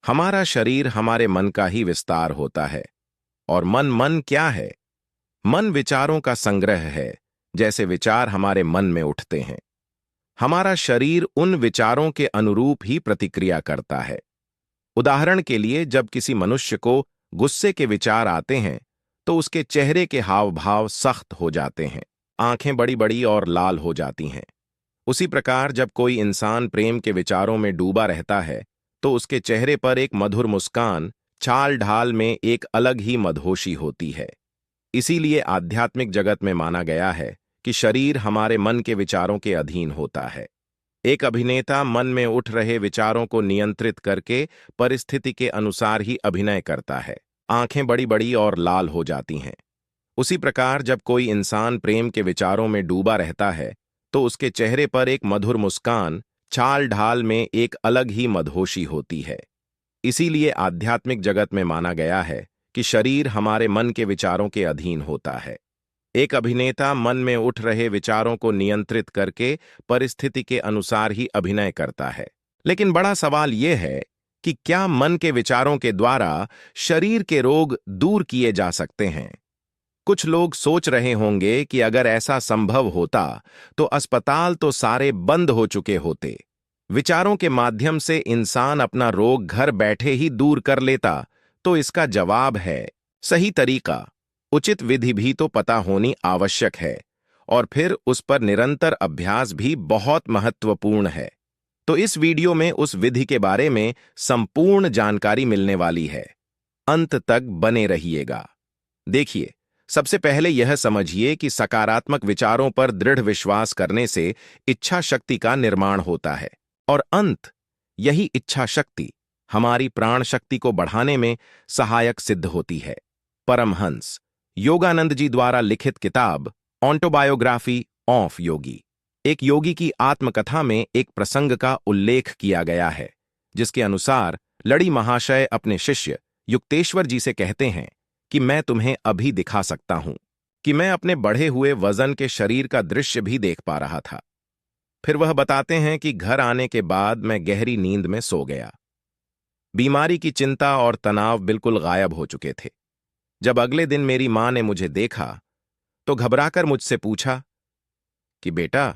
हमारा शरीर हमारे मन का ही विस्तार होता है। और मन क्या है? मन विचारों का संग्रह है। जैसे विचार हमारे मन में उठते हैं, हमारा शरीर उन विचारों के अनुरूप ही प्रतिक्रिया करता है। उदाहरण के लिए, जब किसी मनुष्य को गुस्से के विचार आते हैं तो उसके चेहरे के हाव भाव सख्त हो जाते हैं, आंखें बड़ी बड़ी और लाल हो जाती हैं। उसी प्रकार जब कोई इंसान प्रेम के विचारों में डूबा रहता है तो उसके चेहरे पर एक मधुर मुस्कान, चाल ढाल में एक अलग ही मदहोशी होती है। इसीलिए आध्यात्मिक जगत में माना गया है कि शरीर हमारे मन के विचारों के अधीन होता है। एक अभिनेता मन में उठ रहे विचारों को नियंत्रित करके परिस्थिति के अनुसार ही अभिनय करता है। आंखें बड़ी बड़ी और लाल हो जाती हैं। उसी प्रकार जब कोई इंसान प्रेम के विचारों में डूबा रहता है तो उसके चेहरे पर एक मधुर मुस्कान, चाल ढाल में एक अलग ही मदहोशी होती है। इसीलिए आध्यात्मिक जगत में माना गया है कि शरीर हमारे मन के विचारों के अधीन होता है। एक अभिनेता मन में उठ रहे विचारों को नियंत्रित करके परिस्थिति के अनुसार ही अभिनय करता है। लेकिन बड़ा सवाल यह है कि क्या मन के विचारों के द्वारा शरीर के रोग दूर किए जा सकते हैं? कुछ लोग सोच रहे होंगे कि अगर ऐसा संभव होता तो अस्पताल तो सारे बंद हो चुके होते। विचारों के माध्यम से इंसान अपना रोग घर बैठे ही दूर कर लेता। तो इसका जवाब है, सही तरीका, उचित विधि भी तो पता होनी आवश्यक है, और फिर उस पर निरंतर अभ्यास भी बहुत महत्वपूर्ण है। तो इस वीडियो में उस विधि के बारे में संपूर्ण जानकारी मिलने वाली है। अंत तक बने रहिएगा। देखिए, सबसे पहले यह समझिए कि सकारात्मक विचारों पर दृढ़ विश्वास करने से इच्छा शक्ति का निर्माण होता है, और यही इच्छा शक्ति हमारी प्राण शक्ति को बढ़ाने में सहायक सिद्ध होती है। परमहंस योगानंद जी द्वारा लिखित किताब ऑटोबायोग्राफी ऑफ योगी, एक योगी की आत्मकथा में एक प्रसंग का उल्लेख किया गया है, जिसके अनुसार लड़ी महाशय अपने शिष्य युक्तेश्वर जी से कहते हैं कि मैं तुम्हें अभी दिखा सकता हूं कि मैं अपने बढ़े हुए वजन के शरीर का दृश्य भी देख पा रहा था। फिर वह बताते हैं कि घर आने के बाद मैं गहरी नींद में सो गया। बीमारी की चिंता और तनाव बिल्कुल गायब हो चुके थे। जब अगले दिन मेरी मां ने मुझे देखा तो घबराकर मुझसे पूछा कि बेटा,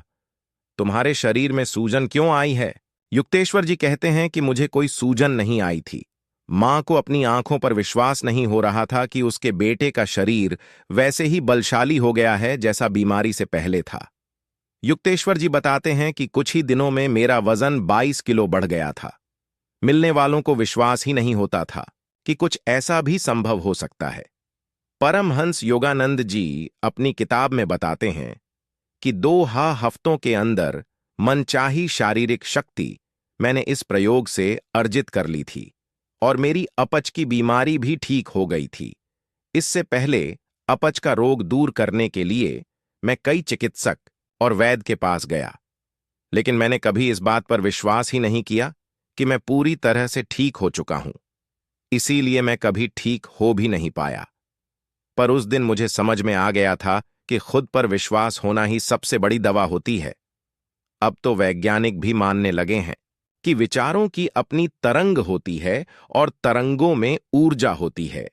तुम्हारे शरीर में सूजन क्यों आई है? युक्तेश्वर जी कहते हैं कि मुझे कोई सूजन नहीं आई थी। मां को अपनी आंखों पर विश्वास नहीं हो रहा था कि उसके बेटे का शरीर वैसे ही बलशाली हो गया है जैसा बीमारी से पहले था। युक्तेश्वर जी बताते हैं कि कुछ ही दिनों में मेरा वजन 22 किलो बढ़ गया था। मिलने वालों को विश्वास ही नहीं होता था कि कुछ ऐसा भी संभव हो सकता है। परमहंस योगानंद जी अपनी किताब में बताते हैं कि 2 हफ्तों के अंदर मनचाही शारीरिक शक्ति मैंने इस प्रयोग से अर्जित कर ली थी, और मेरी अपच की बीमारी भी ठीक हो गई थी। इससे पहले अपच का रोग दूर करने के लिए मैं कई चिकित्सक और वैद्य के पास गया, लेकिन मैंने कभी इस बात पर विश्वास ही नहीं किया कि मैं पूरी तरह से ठीक हो चुका हूं। इसीलिए मैं कभी ठीक हो भी नहीं पाया। पर उस दिन मुझे समझ में आ गया था कि खुद पर विश्वास होना ही सबसे बड़ी दवा होती है। अब तो वैज्ञानिक भी मानने लगे हैं कि विचारों की अपनी तरंग होती है और तरंगों में ऊर्जा होती है।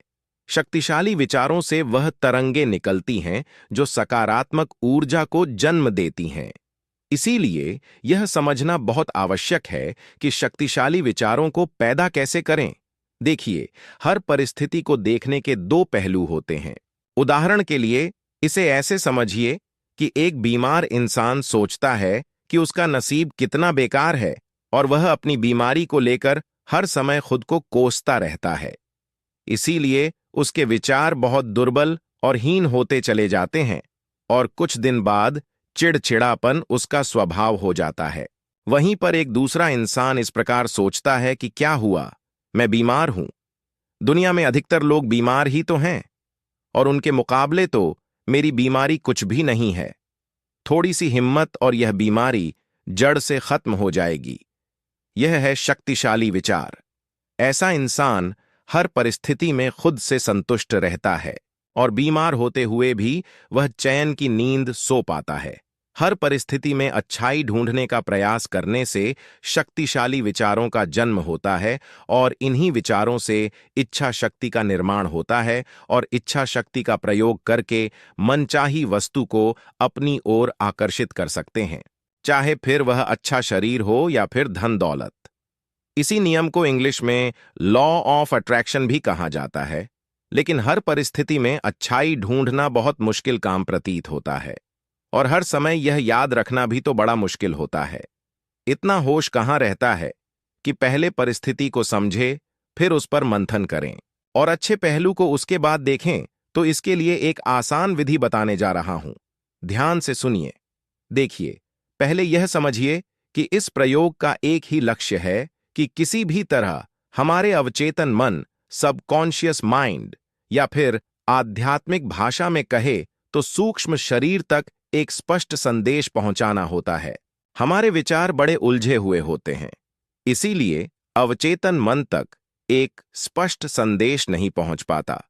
शक्तिशाली विचारों से वह तरंगें निकलती हैं जो सकारात्मक ऊर्जा को जन्म देती हैं। इसीलिए यह समझना बहुत आवश्यक है कि शक्तिशाली विचारों को पैदा कैसे करें। देखिए, हर परिस्थिति को देखने के 2 पहलू होते हैं। उदाहरण के लिए इसे ऐसे समझिए कि एक बीमार इंसान सोचता है कि उसका नसीब कितना बेकार है, और वह अपनी बीमारी को लेकर हर समय खुद को कोसता रहता है। इसीलिए उसके विचार बहुत दुर्बल और हीन होते चले जाते हैं, और कुछ दिन बाद चिड़चिड़ापन उसका स्वभाव हो जाता है। वहीं पर एक दूसरा इंसान इस प्रकार सोचता है कि क्या हुआ, मैं बीमार हूं। दुनिया में अधिकतर लोग बीमार ही तो हैं, और उनके मुकाबले तो मेरी बीमारी कुछ भी नहीं है। थोड़ी सी हिम्मत और यह बीमारी जड़ से खत्म हो जाएगी। यह है शक्तिशाली विचार। ऐसा इंसान हर परिस्थिति में खुद से संतुष्ट रहता है, और बीमार होते हुए भी वह चैन की नींद सो पाता है। हर परिस्थिति में अच्छाई ढूंढने का प्रयास करने से शक्तिशाली विचारों का जन्म होता है और इन्हीं विचारों से इच्छा शक्ति का निर्माण होता है और इच्छा शक्ति का प्रयोग करके मनचाही वस्तु को अपनी ओर आकर्षित कर सकते हैं, चाहे फिर वह अच्छा शरीर हो या फिर धन दौलत। इसी नियम को इंग्लिश में लॉ ऑफ अट्रैक्शन भी कहा जाता है, लेकिन हर परिस्थिति में अच्छाई ढूंढना बहुत मुश्किल काम प्रतीत होता है और हर समय यह याद रखना भी तो बड़ा मुश्किल होता है। इतना होश कहाँ रहता है कि पहले परिस्थिति को समझे, फिर उस पर मंथन करें और अच्छे पहलू को उसके बाद देखें। तो इसके लिए एक आसान विधि बताने जा रहा हूं, ध्यान से सुनिए। देखिए, पहले यह समझिए कि इस प्रयोग का एक ही लक्ष्य है कि किसी भी तरह हमारे अवचेतन मन, सबकॉन्शियस माइंड, या फिर आध्यात्मिक भाषा में कहे तो सूक्ष्म शरीर तक एक स्पष्ट संदेश पहुंचाना होता है। हमारे विचार बड़े उलझे हुए होते हैं, इसीलिए अवचेतन मन तक एक स्पष्ट संदेश नहीं पहुंच पाता।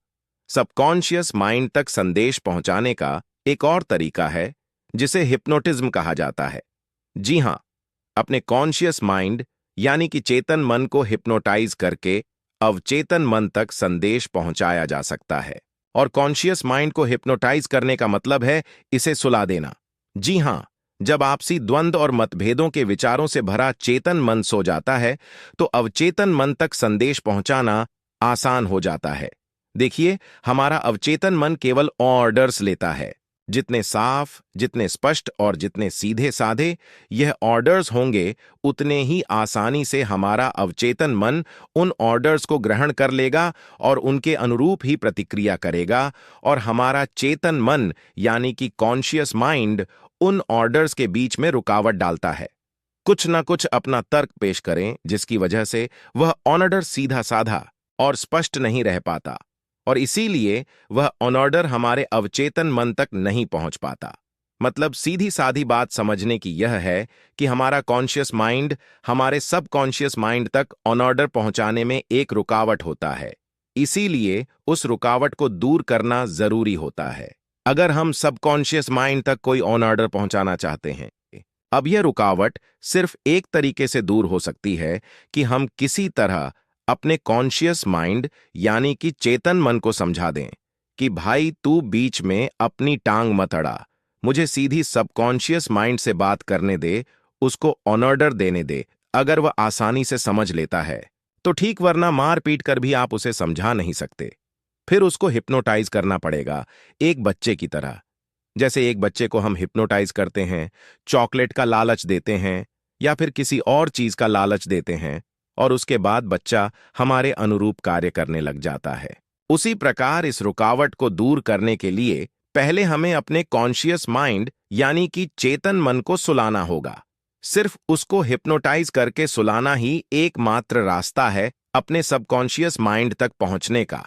सबकॉन्शियस माइंड तक संदेश पहुंचाने का एक और तरीका है जिसे हिप्नोटिज्म कहा जाता है। जी हां, अपने कॉन्शियस माइंड यानी कि चेतन मन को हिप्नोटाइज करके अवचेतन मन तक संदेश पहुंचाया जा सकता है। और कॉन्शियस माइंड को हिप्नोटाइज करने का मतलब है इसे सुला देना। जी हां, जब आपसी द्वंद्व और मतभेदों के विचारों से भरा चेतन मन सो जाता है तो अवचेतन मन तक संदेश पहुंचाना आसान हो जाता है। देखिए, हमारा अवचेतन मन केवल ऑर्डर्स लेता है। जितने साफ, जितने स्पष्ट और जितने सीधे साधे यह ऑर्डर्स होंगे, उतने ही आसानी से हमारा अवचेतन मन उन ऑर्डर्स को ग्रहण कर लेगा और उनके अनुरूप ही प्रतिक्रिया करेगा और हमारा चेतन मन यानी कि कॉन्शियस माइंड उन ऑर्डर्स के बीच में रुकावट डालता है। कुछ ना कुछ अपना तर्क पेश करें जिसकी वजह से वह ऑर्डर सीधा साधा और स्पष्ट नहीं रह पाता और इसीलिए वह ऑर्डर हमारे अवचेतन मन तक नहीं पहुंच पाता। मतलब सीधी साधी बात समझने की यह है कि हमारा कॉन्शियस माइंड हमारे सबकॉन्शियस माइंड तक ऑर्डर पहुंचाने में एक रुकावट होता है, इसीलिए उस रुकावट को दूर करना जरूरी होता है अगर हम सबकॉन्शियस माइंड तक कोई ऑर्डर पहुंचाना चाहते हैं। अब यह रुकावट सिर्फ एक तरीके से दूर हो सकती है कि हम किसी तरह अपने कॉन्शियस माइंड यानी कि चेतन मन को समझा दें कि भाई तू बीच में अपनी टांग मत अड़ा, मुझे सीधी सबकॉन्शियस माइंड से बात करने दे, उसको ऑर्डर देने दे। अगर वह आसानी से समझ लेता है तो ठीक, वरना मार पीट कर भी आप उसे समझा नहीं सकते। फिर उसको हिप्नोटाइज करना पड़ेगा, एक बच्चे की तरह। जैसे एक बच्चे को हम हिप्नोटाइज करते हैं, चॉकलेट का लालच देते हैं या फिर किसी और चीज का लालच देते हैं और उसके बाद बच्चा हमारे अनुरूप कार्य करने लग जाता है। उसी प्रकार इस रुकावट को दूर करने के लिए पहले हमें अपने कॉन्शियस माइंड यानी कि चेतन मन को सुलाना होगा। सिर्फ उसको हिप्नोटाइज करके सुलाना ही एकमात्र रास्ता है अपने सबकॉन्शियस माइंड तक पहुंचने का।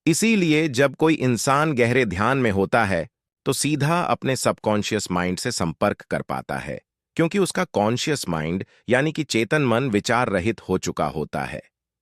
इसीलिए जब कोई इंसान गहरे ध्यान में होता है तो सीधा अपने सबकॉन्शियस माइंड से संपर्क कर पाता है, क्योंकि उसका कॉन्शियस माइंड यानी कि चेतन मन विचार रहित हो चुका होता है।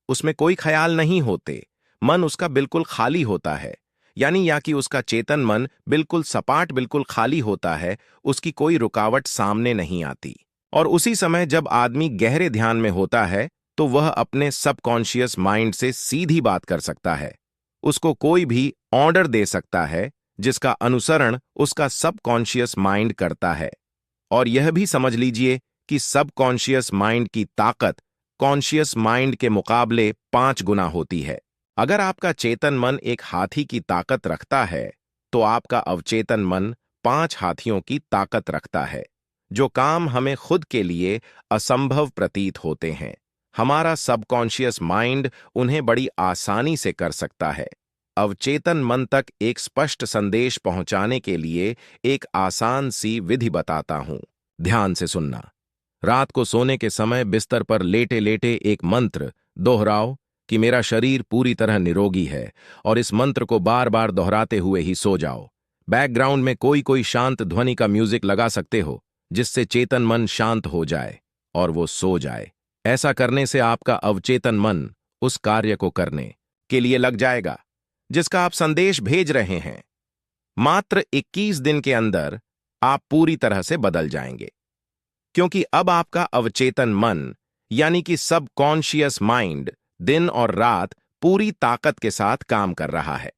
उसमें कोई ख्याल नहीं होते, मन उसका बिल्कुल खाली होता है। यानी या कि उसका चेतन मन बिल्कुल सपाट, बिल्कुल खाली होता है, उसकी कोई रुकावट सामने नहीं आती। और उसी समय जब आदमी गहरे ध्यान में होता है तो वह अपने सबकॉन्शियस माइंड से सीधी बात कर सकता है। उसको कोई भी ऑर्डर दे सकता है जिसका अनुसरण उसका सबकॉन्शियस माइंड करता है। और यह भी समझ लीजिए कि सबकॉन्शियस माइंड की ताकत कॉन्शियस माइंड के मुकाबले 5 गुना होती है। अगर आपका चेतन मन एक हाथी की ताकत रखता है तो आपका अवचेतन मन 5 हाथियों की ताकत रखता है। जो काम हमें खुद के लिए असंभव प्रतीत होते हैं, हमारा सबकॉन्शियस माइंड उन्हें बड़ी आसानी से कर सकता है। अवचेतन मन तक एक स्पष्ट संदेश पहुंचाने के लिए एक आसान सी विधि बताता हूं, ध्यान से सुनना। रात को सोने के समय बिस्तर पर लेटे लेटे एक मंत्र दोहराओ कि मेरा शरीर पूरी तरह निरोगी है, और इस मंत्र को बार बार दोहराते हुए ही सो जाओ। बैकग्राउंड में कोई शांत ध्वनि का म्यूजिक लगा सकते हो जिससे चेतन मन शांत हो जाए और वो सो जाए। ऐसा करने से आपका अवचेतन मन उस कार्य को करने के लिए लग जाएगा जिसका आप संदेश भेज रहे हैं। मात्र 21 दिन के अंदर आप पूरी तरह से बदल जाएंगे। क्योंकि अब आपका अवचेतन मन यानी कि सबकॉन्शियस माइंड दिन और रात पूरी ताकत के साथ काम कर रहा है।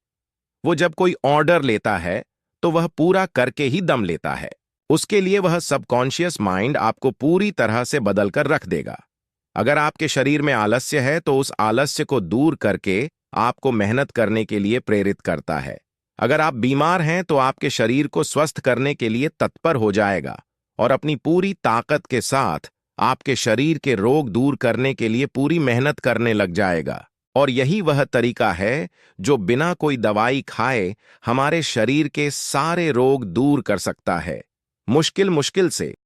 वो जब कोई ऑर्डर लेता है तो वह पूरा करके ही दम लेता है। उसके लिए वह सबकॉन्शियस माइंड आपको पूरी तरह से बदल कर रख देगा। अगर आपके शरीर में आलस्य है तो उस आलस्य को दूर करके आपको मेहनत करने के लिए प्रेरित करता है। अगर आप बीमार हैं तो आपके शरीर को स्वस्थ करने के लिए तत्पर हो जाएगा और अपनी पूरी ताकत के साथ आपके शरीर के रोग दूर करने के लिए पूरी मेहनत करने लग जाएगा। और यही वह तरीका है जो बिना कोई दवाई खाए हमारे शरीर के सारे रोग दूर कर सकता है, मुश्किल मुश्किल से।